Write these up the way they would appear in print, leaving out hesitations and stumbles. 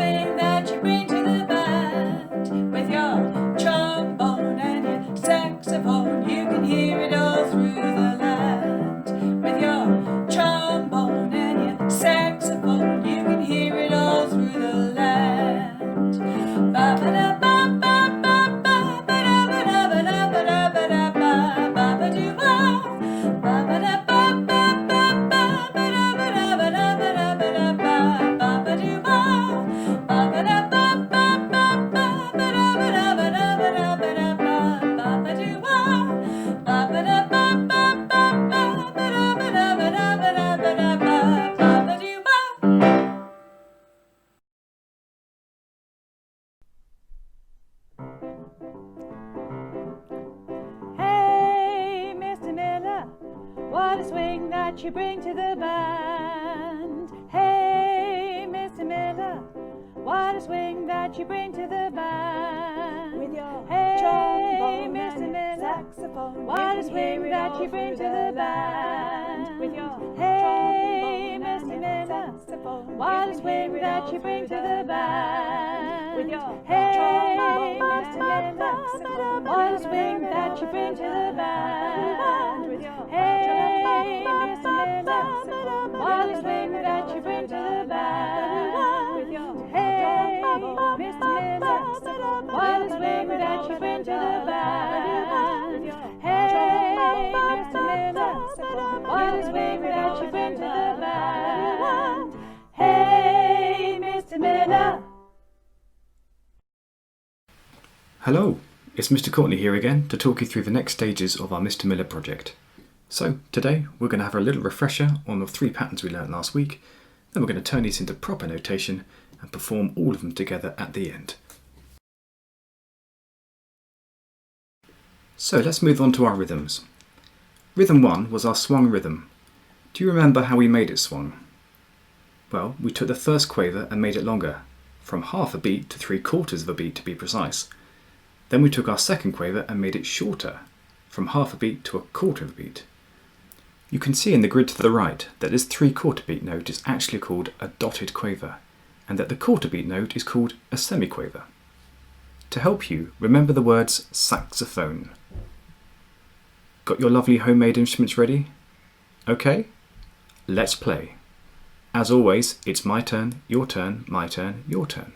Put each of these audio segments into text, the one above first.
swing that you bring to the band. With your trombone and your saxophone, you can hear it all through the land. With your trombone and your saxophone, you can hear it all through the land. Hey, Mr. Miller, what a swing that you bring to the band. Hey, Mr. Miller, what a swing that you bring to the band. With your trombone and your saxophone, what a swing that you bring to the band. With your hey, Mr. Miller, what a swing that you bring to the band. With your hey, Mr. Miller, what a swing that you bring to the band. With your hey, Mr. Miller, what a swing that you bring to the band. With your hey, Mr. Miller, what a swing that you bring to the band. Hey, Mr. Miller, what a swing that you bring to the band. Hey, Mr. Miller. Hello, it's Mr. Courtney here again to talk you through the next stages of our Mr. Miller project. So today we're going to have a little refresher on the 3 patterns we learnt last week, then we're going to turn these into proper notation and perform all of them together at the end. So let's move on to our rhythms. Rhythm 1 was our swung rhythm. Do you remember how we made it swung? Well, we took the first quaver and made it longer, from half a beat to 3/4 of a beat to be precise. Then we took our second quaver and made it shorter, from half a beat to 1/4 of a beat. You can see in the grid to the right that this 3/4 beat note is actually called a dotted quaver, and that the quarter beat note is called a semiquaver. To help you, remember the words saxophone. Got your lovely homemade instruments ready? Okay, let's play. As always, it's my turn, your turn, my turn, your turn.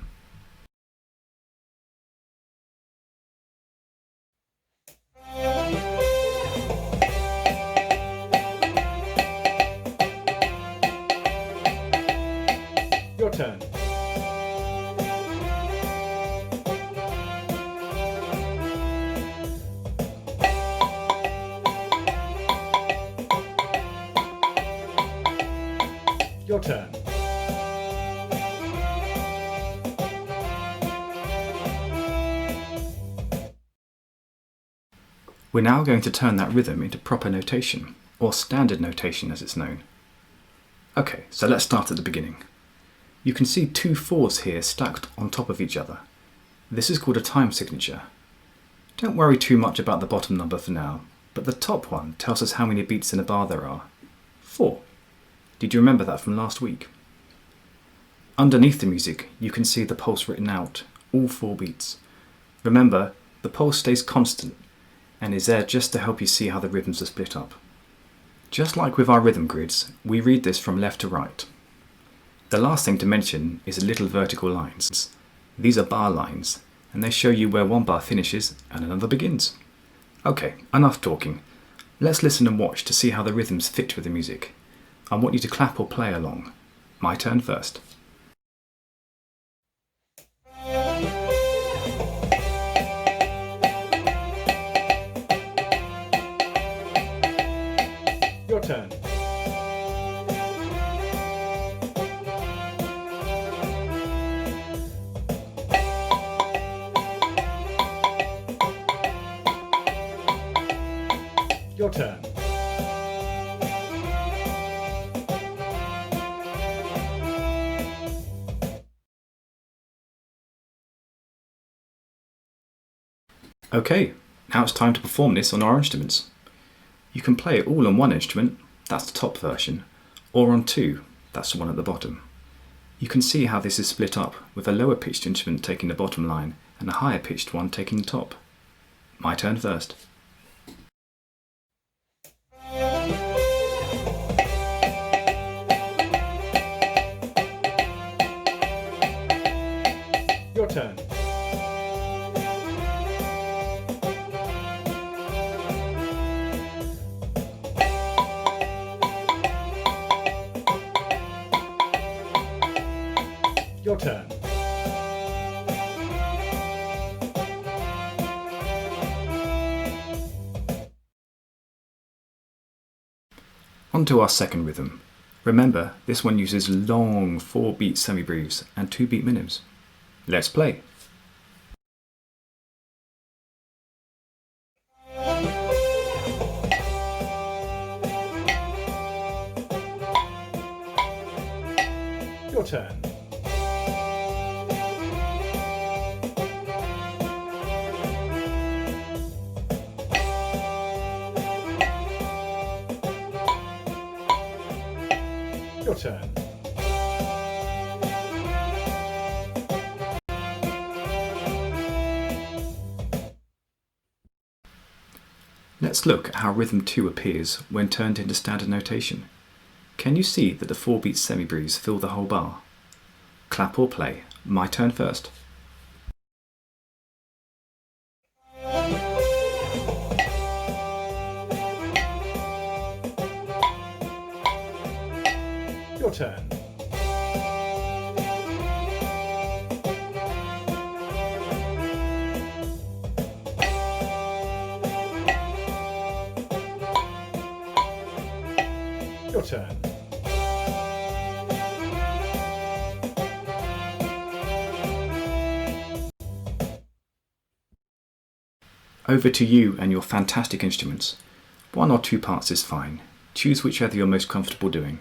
Your turn. Your turn. We're now going to turn that rhythm into proper notation, or standard notation as it's known. Okay, so let's start at the beginning. You can see 2 4s here stacked on top of each other. This is called a time signature. Don't worry too much about the bottom number for now, but the top one tells us how many beats in a bar there are. 4. Did you remember that from last week? Underneath the music, you can see the pulse written out, all 4 beats. Remember, the pulse stays constant and is there just to help you see how the rhythms are split up. Just like with our rhythm grids, we read this from left to right. The last thing to mention is little vertical lines. These are bar lines, and they show you where one bar finishes and another begins. Okay, enough talking. Let's listen and watch to see how the rhythms fit with the music. I want you to clap or play along. My turn first. Your turn. Your turn. Okay, now it's time to perform this on our instruments. You can play it all on one instrument, that's the top version, or on 2, that's the one at the bottom. You can see how this is split up, with a lower pitched instrument taking the bottom line and a higher pitched one taking the top. My turn first. Your turn. Your turn. On to our second rhythm. Remember, this one uses long 4-beat semi-breves and 2-beat minims. Let's play. Your turn. Your turn. Let's look at how rhythm 2 appears when turned into standard notation. Can you see that the 4-beat semi-breves fill the whole bar? Clap or play. My turn first. Your turn. Your turn. Over to you and your fantastic instruments. 1 or 2 parts is fine. Choose whichever you're most comfortable doing.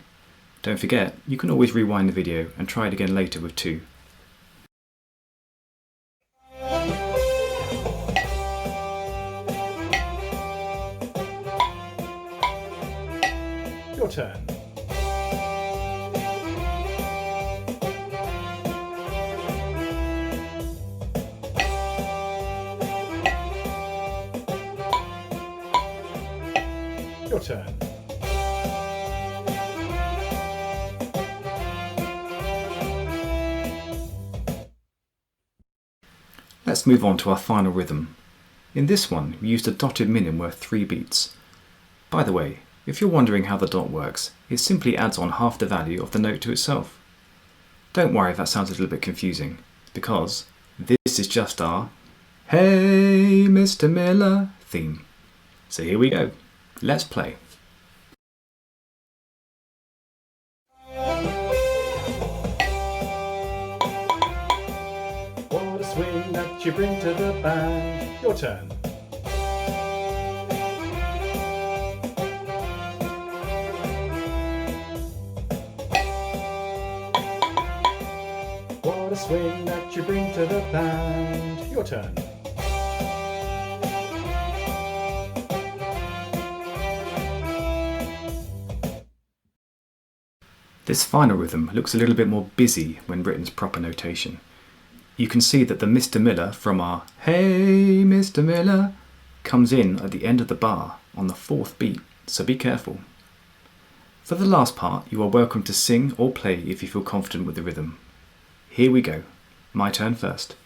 Don't forget, you can always rewind the video and try it again later with 2. Your turn. Your turn. Let's move on to our final rhythm. In this one, we used a dotted minim worth 3 beats. By the way, if you're wondering how the dot works, it simply adds on half the value of the note to itself. Don't worry if that sounds a little bit confusing, because this is just our "Hey Mr. Miller" theme. So here we go. Let's play. What a swing that you bring to the band. Your turn. What a swing that you bring to the band. Your turn. This final rhythm looks a little bit more busy when written as proper notation. You can see that the Mr. Miller from our "Hey Mr. Miller" comes in at the end of the bar on the 4th beat, so be careful. For the last part, you are welcome to sing or play if you feel confident with the rhythm. Here we go. My turn first.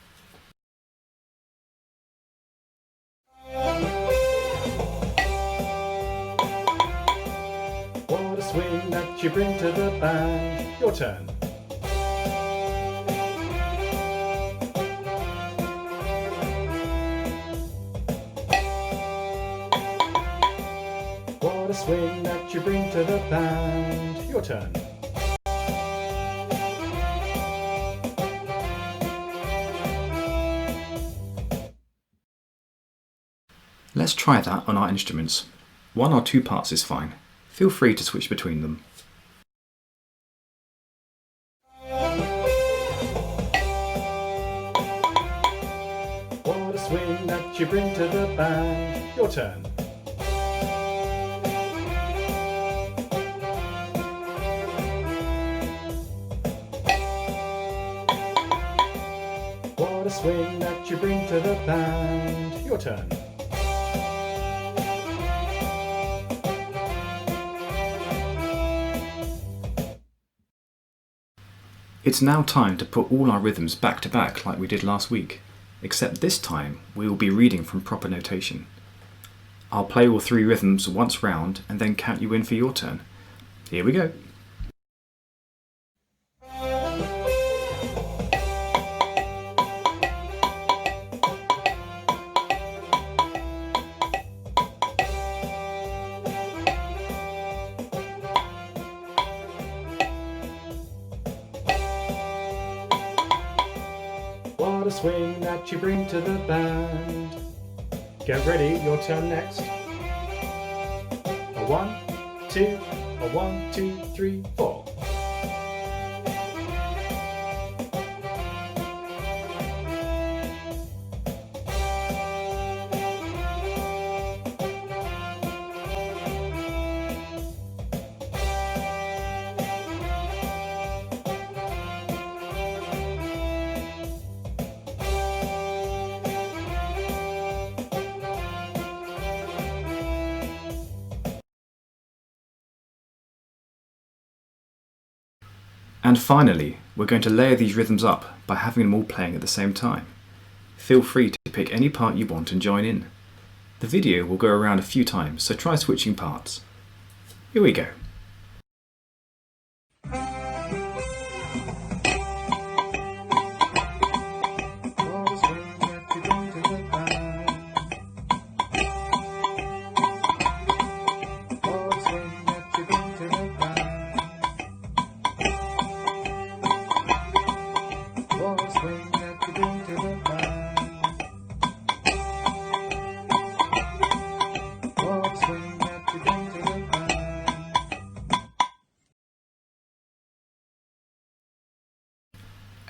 What a swing that you bring to the band. Your turn. What a swing that you bring to the band. Your turn. Let's try that on our instruments. 1 or 2 parts is fine. Feel free to switch between them. What a swing that you bring to the band. Your turn. What a swing that you bring to the band. Your turn. It's now time to put all our rhythms back to back like we did last week, except this time we will be reading from proper notation. I'll play all 3 rhythms once round and then count you in for your turn. Here we go. What a swing that you bring to the band. Get ready, your turn next. A 1, 2, a 1, 2, 3, 4. And finally, we're going to layer these rhythms up by having them all playing at the same time. Feel free to pick any part you want and join in. The video will go around a few times, so try switching parts. Here we go.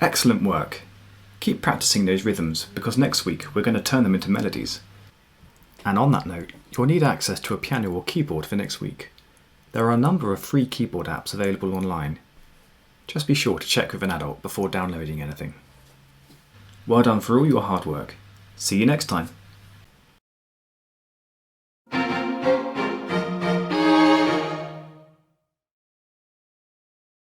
Excellent work. Keep practicing those rhythms because next week we're going to turn them into melodies. And on that note, you'll need access to a piano or keyboard for next week. There are a number of free keyboard apps available online. Just be sure to check with an adult before downloading anything. Well done for all your hard work. See you next time.